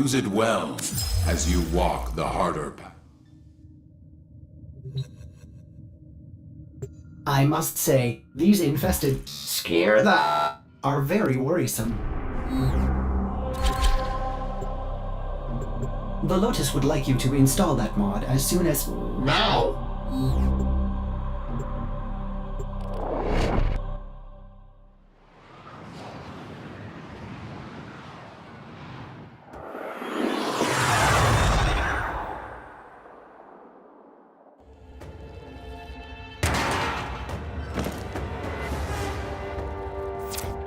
Use it well as you walk the harder path. I must say, these infested scare the are very worrisome. The Lotus would like you to install that mod as soon as now.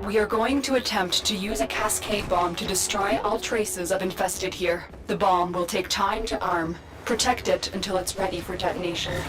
We are going to attempt to use a cascade bomb to destroy all traces of infested here. The bomb will take time to arm. Protect it until it's ready for detonation.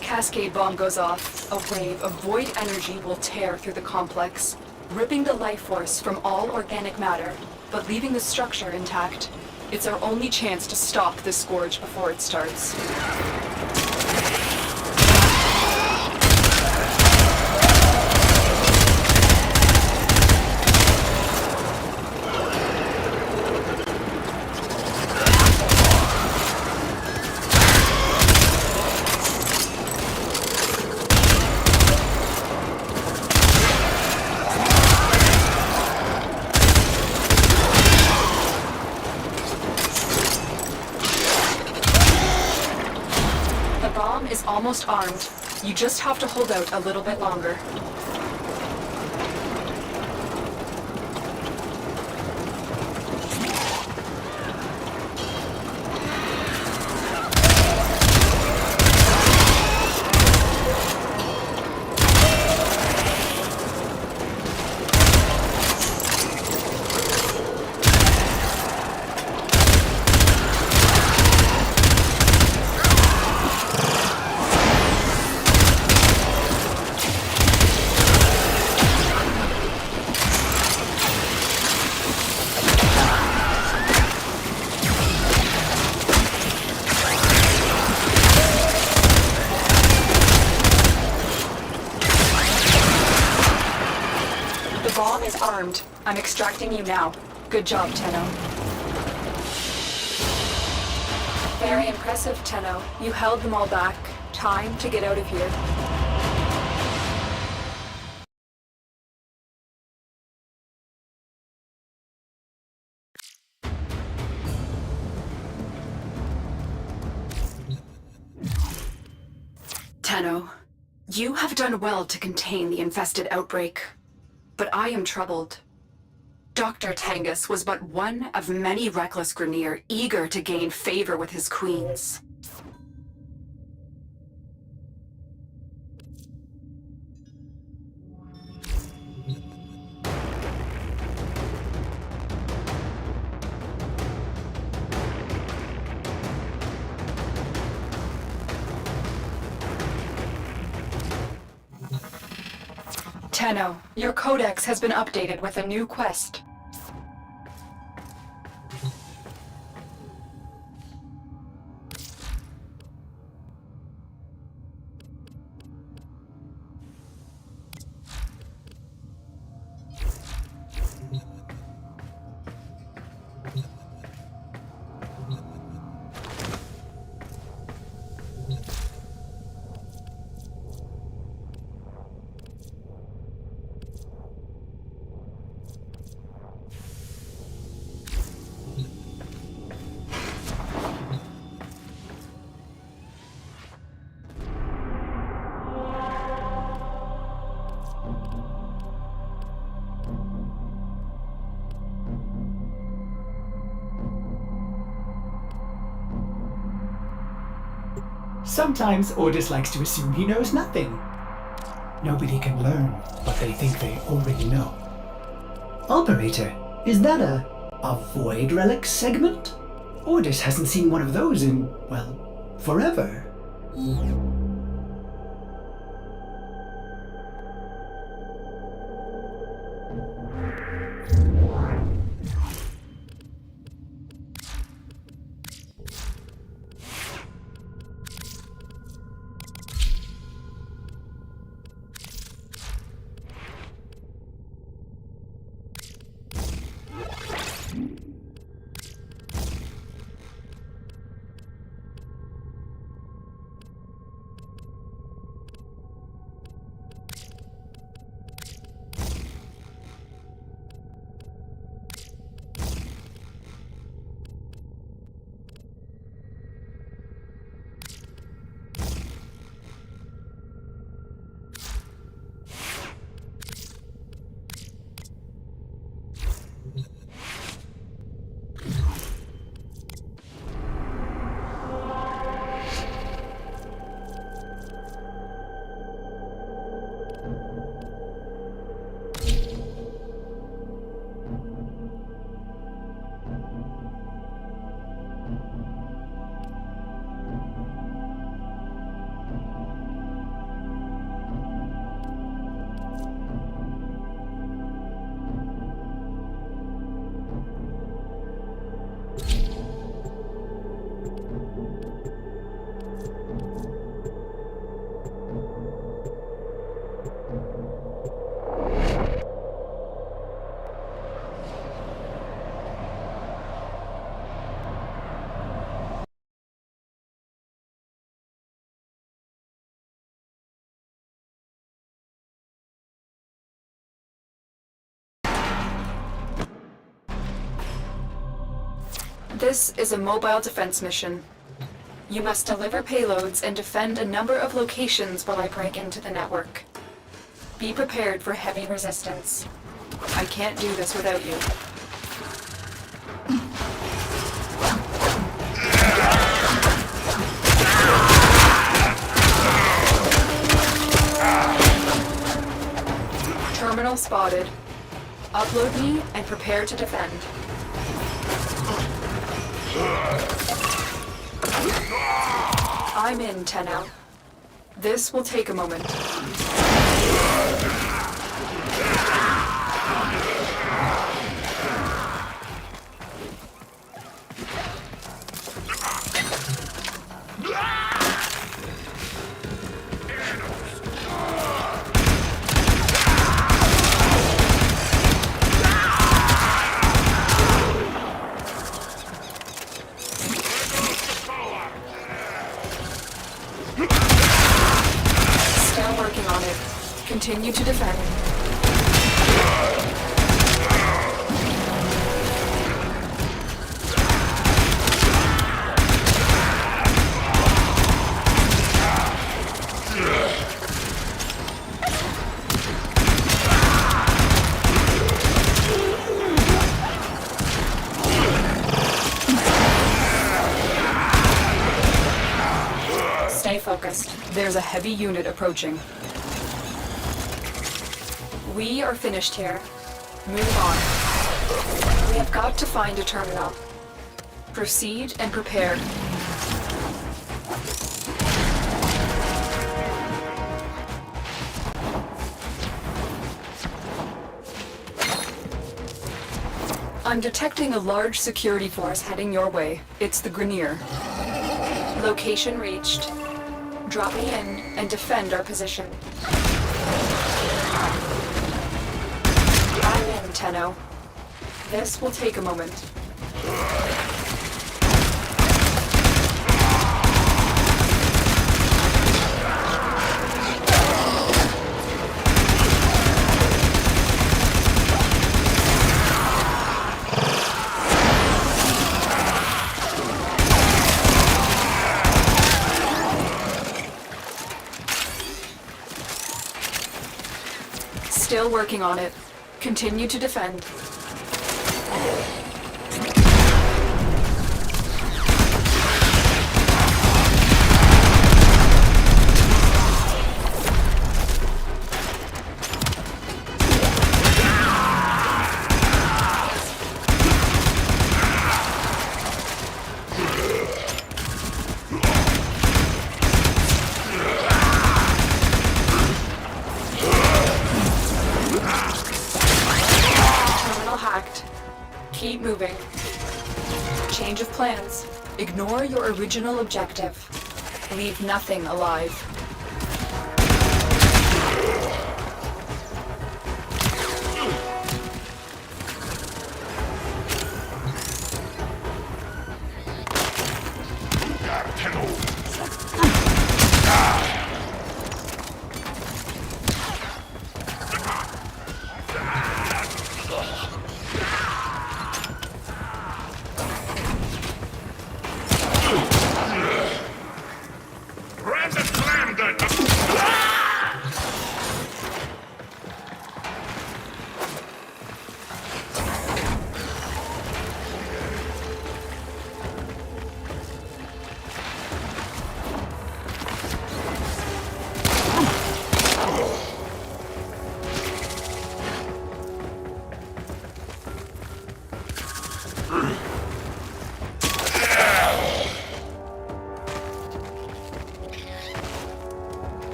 Cascade bomb goes off, a wave of void energy will tear through the complex, ripping the life force from all organic matter, but leaving the structure intact. It's our only chance to stop this scourge before it starts. Is almost armed. You just have to hold out a little bit longer. Armed. I'm extracting you now. Good job, Tenno. Very impressive, Tenno. You held them all back. Time to get out of here. Tenno, you have done well to contain the infested outbreak. But I am troubled. Dr. Tangus was but one of many reckless Grineer eager to gain favor with his queens. Tenno, your codex has been updated with a new quest. Sometimes Ordis likes to assume he knows nothing. Nobody can learn what they think they already know. Operator, is that a void relic segment? Ordis hasn't seen one of those in, well, forever. This is a mobile defense mission. You must deliver payloads and defend a number of locations while I break into the network. Be prepared for heavy resistance. I can't do this without you. Terminal spotted. Upload me and prepare to defend. I'm in, Tenno. This will take a moment. Still working on it. Continue to defend. Stay focused. There's a heavy unit approaching. We are finished here. Move on. We have got to find a terminal. Proceed and prepare. I'm detecting a large security force heading your way. It's the Grineer. Location reached. Drop me in and defend our position. I'm in, Tenno. This will take a moment. Still working on it. Continue to defend. Ignore your original objective. Leave nothing alive.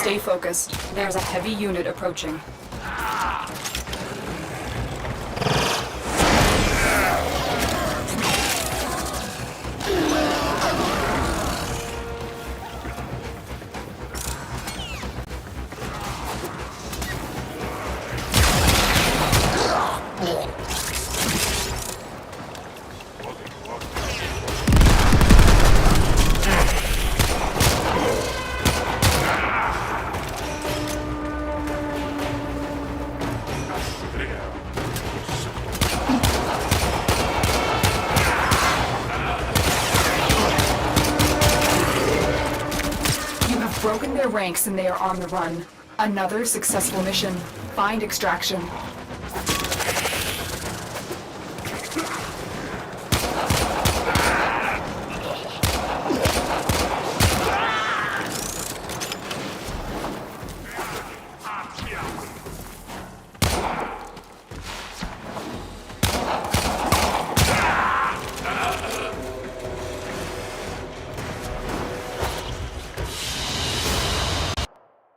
Stay focused. There's a heavy unit approaching. Broken their ranks and they are on the run. Another successful mission. Find extraction.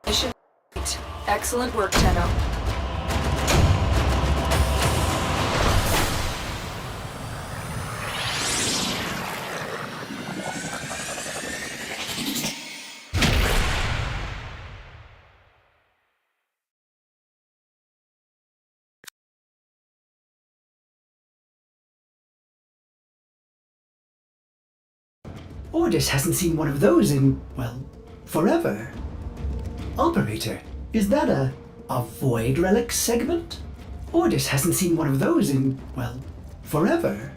Mission complete. Excellent work, Tenno. Ordis hasn't seen one of those in, well, forever. Operator, is that a void relic segment? Ordis hasn't seen one of those in, well, forever.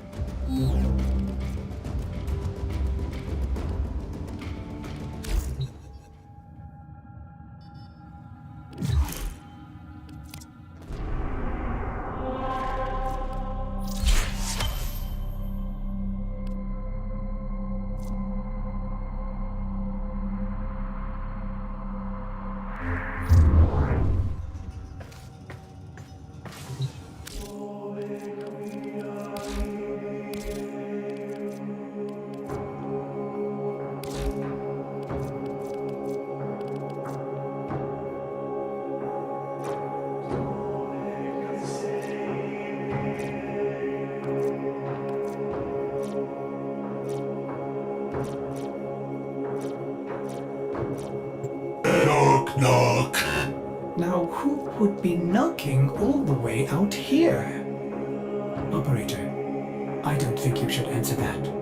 Knock, knock. Now, who would be knocking all the way out here? Operator, I don't think you should answer that.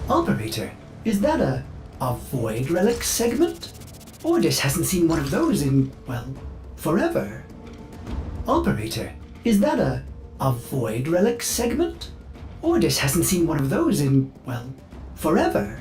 Operator, is that a void relic segment? Ordis hasn't seen one of those in, well, forever. Operator, is that a void relic segment? Ordis hasn't seen one of those in, well, forever.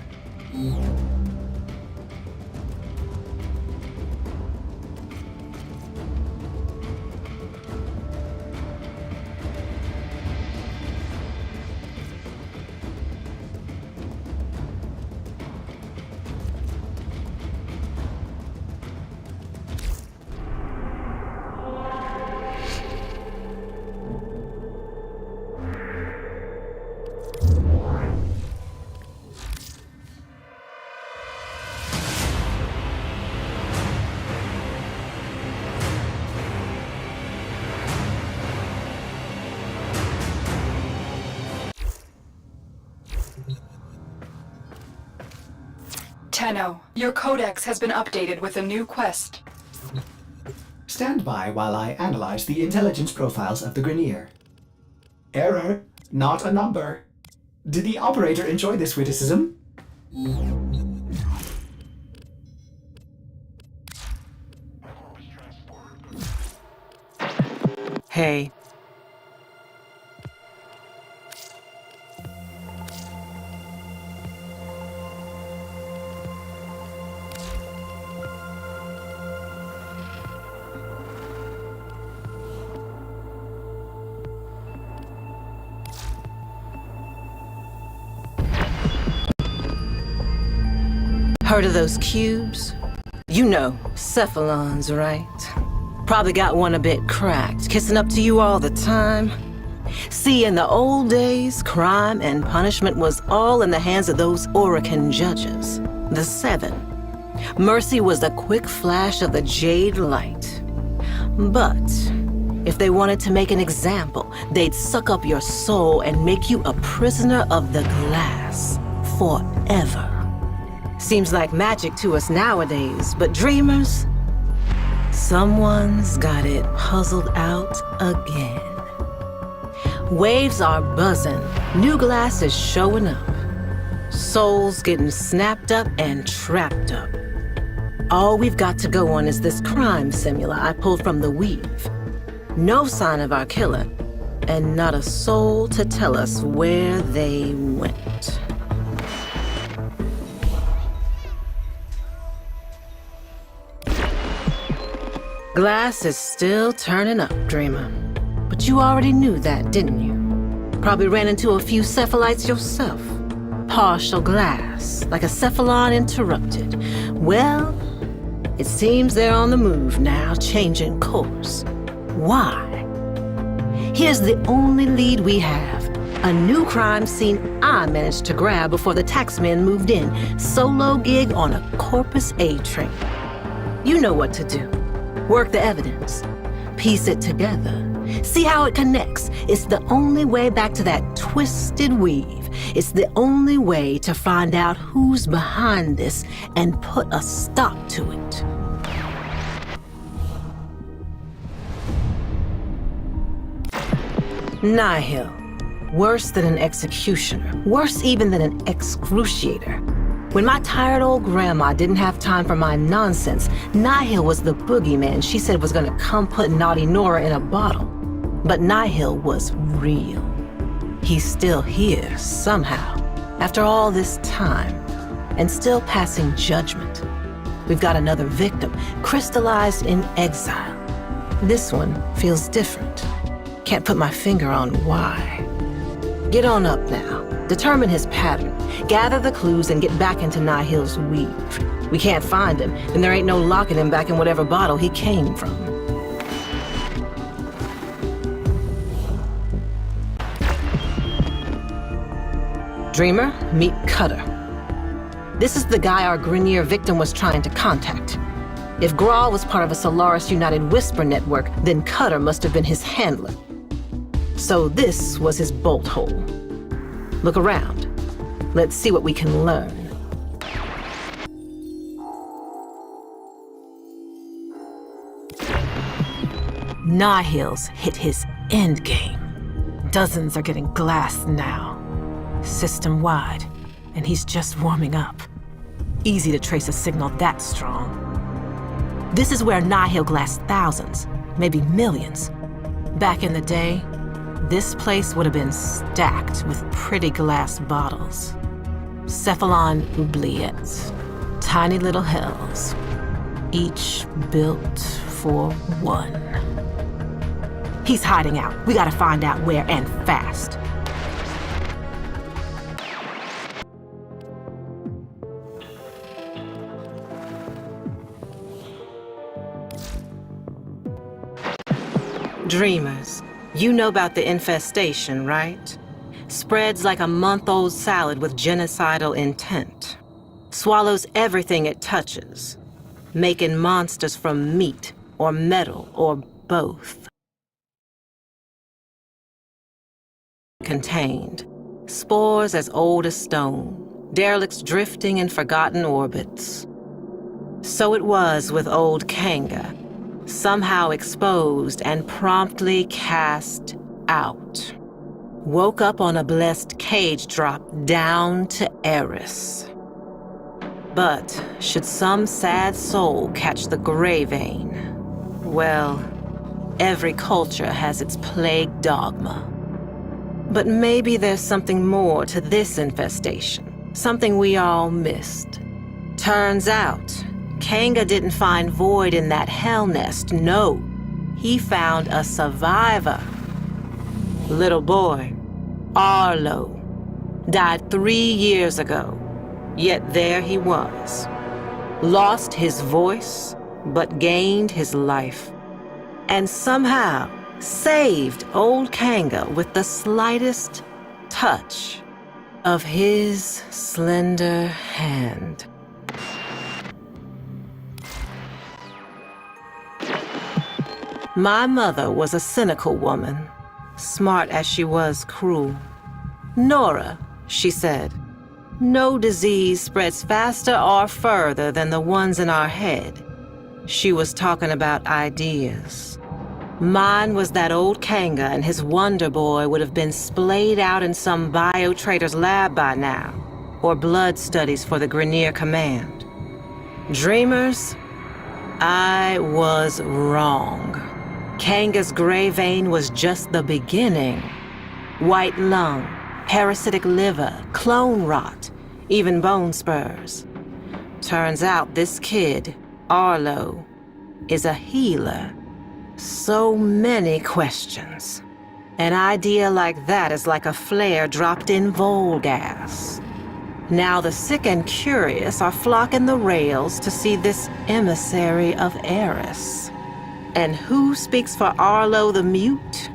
Tenno, your codex has been updated with a new quest. Stand by while I analyze the intelligence profiles of the Grineer. Error, not a number. Did the operator enjoy this witticism? Hey. Heard of those cubes? You know, cephalons, right? Probably got one a bit cracked, kissing up to you all the time. See, in the old days, crime and punishment was all in the hands of those Orican judges, the Seven. Mercy was the quick flash of the Jade Light. But if they wanted to make an example, they'd suck up your soul and make you a prisoner of the glass forever. Seems like magic to us nowadays, but dreamers, someone's got it puzzled out again. Waves are buzzing, new glass is showing up. Souls getting snapped up and trapped up. All we've got to go on is this crime simula I pulled from the Weave. No sign of our killer, and not a soul to tell us where they went. Glass is still turning up, Dreamer. But you already knew that, didn't you? Probably ran into a few cephalites yourself. Partial glass, like a cephalon interrupted. Well, it seems they're on the move now, changing course. Why? Here's the only lead we have. A new crime scene I managed to grab before the taxmen moved in. Solo gig on a Corpus A train. You know what to do. Work the evidence. Piece it together. See how it connects. It's the only way back to that twisted weave. It's the only way to find out who's behind this and put a stop to it. Nihil. Worse than an executioner. Worse even than an excruciator. When my tired old grandma didn't have time for my nonsense, Nihil was the boogeyman she said was gonna come put naughty Nora in a bottle. But Nihil was real. He's still here, somehow, after all this time, and still passing judgment. We've got another victim, crystallized in exile. This one feels different. Can't put my finger on why. Get on up now. Determine his pattern. Gather the clues and get back into Nihil's weave. We can't find him, then there ain't no locking him back in whatever bottle he came from. Dreamer, meet Cutter. This is the guy our Grineer victim was trying to contact. If Grawl was part of a Solaris United Whisper network, then Cutter must have been his handler. So this was his bolt hole. Look around. Let's see what we can learn. Nihil's hit his endgame. Dozens are getting glassed now. System-wide. and he's just warming up. Easy to trace a signal that strong. This is where Nihil glassed thousands, maybe millions. Back in the day, this place would have been stacked with pretty glass bottles. Cephalon oubliettes, tiny little hells, each built for one. He's hiding out. We gotta find out where and fast. Dreamers, you know about the infestation, right? Spreads like a month-old salad with genocidal intent. Swallows everything it touches, making monsters from meat or metal or both. Contained. Spores as old as stone, derelicts drifting in forgotten orbits. So it was with old Kanga, somehow exposed and promptly cast out. Woke up on a blessed cage drop down to Eris. But should some sad soul catch the gray vein, well, every culture has its plague dogma. But maybe there's something more to this infestation, something we all missed. Turns out, Kanga didn't find Void in that hell nest, no. He found a survivor. Little boy, Arlo, died 3 years ago. Yet there he was. Lost his voice, but gained his life. And somehow saved old Kanga with the slightest touch of his slender hand. My mother was a cynical woman, smart as she was cruel. Nora, she said, no disease spreads faster or further than the ones in our head. She was talking about ideas. Mine was that old Kanga and his Wonder Boy would have been splayed out in some bio-trader's lab by now, or blood studies for the Grenier Command. Dreamers, I was wrong. Kanga's gray vein was just the beginning. White lung, parasitic liver, clone rot, even bone spurs. Turns out this kid, Arlo, is a healer. So many questions. An idea like that is like a flare dropped in Vol gas. Now the sick and curious are flocking the rails to see this emissary of Eris. And who speaks for Arlo the Mute?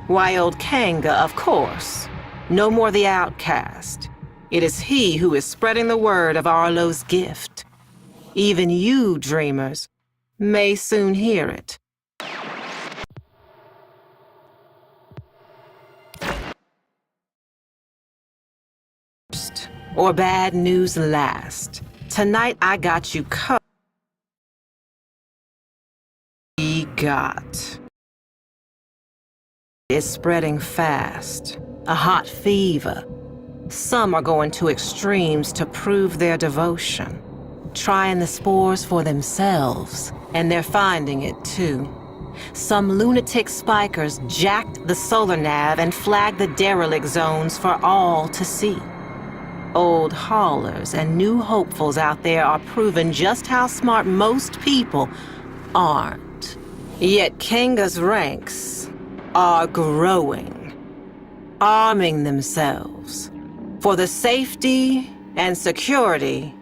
Why, old Kanga, of course. No more the outcast. It is he who is spreading the word of Arlo's gift. Even you, dreamers, may soon hear it. First, or bad news last. Tonight I got you covered. Is spreading fast. A hot fever. Some are going to extremes to prove their devotion. Trying the spores for themselves, and they're finding it too. Some lunatic spikers jacked the solar nav and flagged the derelict zones for all to see. Old haulers and new hopefuls out there are proving just how smart most people aren't. Yet Kanga's ranks are growing, arming themselves for the safety and security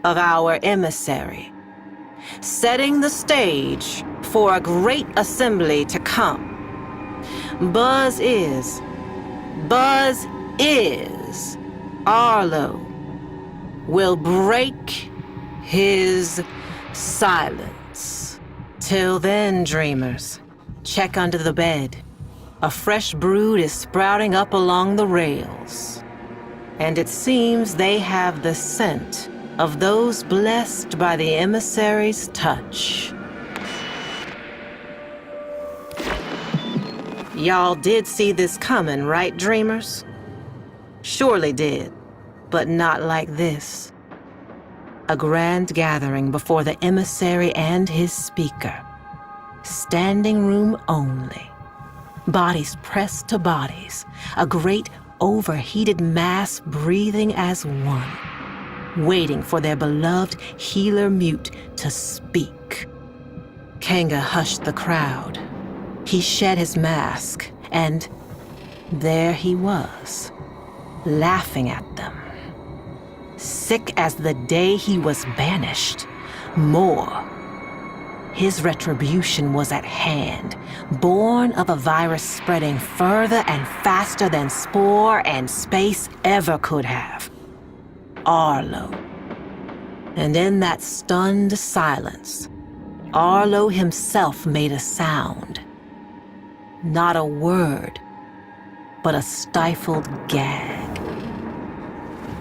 of our emissary, setting the stage for a great assembly to come. Buzz is, Arlo will break his silence. Till then, dreamers, check under the bed. A fresh brood is sprouting up along the rails. And it seems they have the scent of those blessed by the emissary's touch. Y'all did see this coming, right, dreamers? Surely did. but not like this. A grand gathering before the emissary and his speaker. Standing room only. Bodies pressed to bodies. A great overheated mass breathing as one. Waiting for their beloved healer mute to speak. Kanga hushed the crowd. He shed his mask, and there he was, laughing at them. Sick as the day he was banished. More. His retribution was at hand, born of a virus spreading further and faster than spore and space ever could have. Arlo. And in that stunned silence, Arlo himself made a sound. Not a word, but a stifled gag.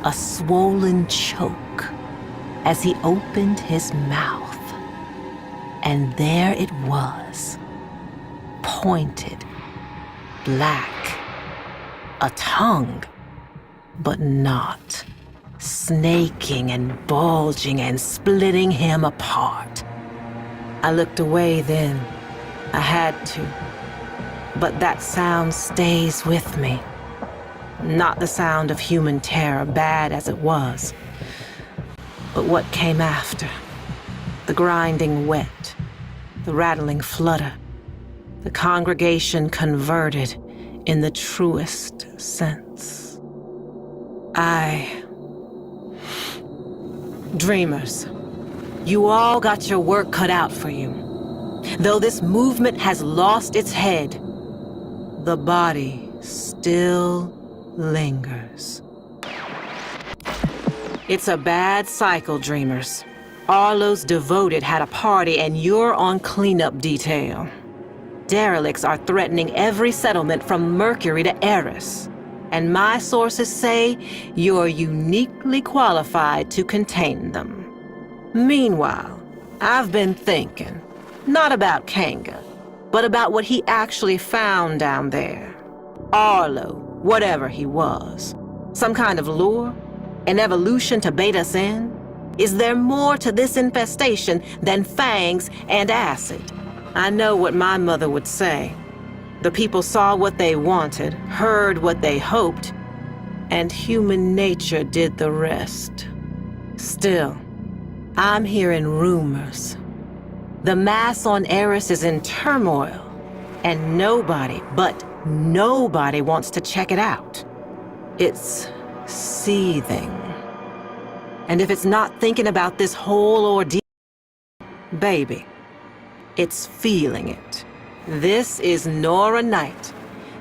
A swollen choke as he opened his mouth. And there it was, pointed, black, a tongue, but not. Snaking and bulging and splitting him apart. I looked away then. I had to. But that sound stays with me. Not the sound of human terror, bad as it was, but what came after. The grinding wet, the rattling flutter, the congregation converted in the truest sense. Dreamers, you all got your work cut out for you. Though this movement has lost its head, the body still lingers. It's a bad cycle, Dreamers. Arlo's devoted had a party and you're on cleanup detail. Derelicts are threatening every settlement from Mercury to Eris. And my sources say you're uniquely qualified to contain them. Meanwhile, I've been thinking, not about Kanga, but about what he actually found down there. Arlo, whatever he was. Some kind of lure? An evolution to bait us in? Is there more to this infestation than fangs and acid? I know what my mother would say. The people saw what they wanted, heard what they hoped, and human nature did the rest. Still, I'm hearing rumors. The mass on Eris is in turmoil, and nobody, but nobody wants to check it out. It's seething. And if it's not thinking about this whole ordeal, baby, it's feeling it. This is Nora Knight,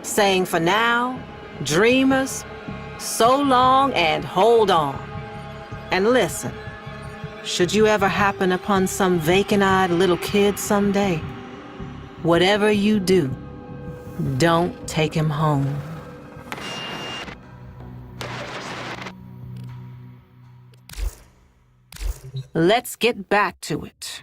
saying for now, dreamers, so long and hold on. And listen, should you ever happen upon some vacant-eyed little kid someday, whatever you do, don't take him home. Let's get back to it.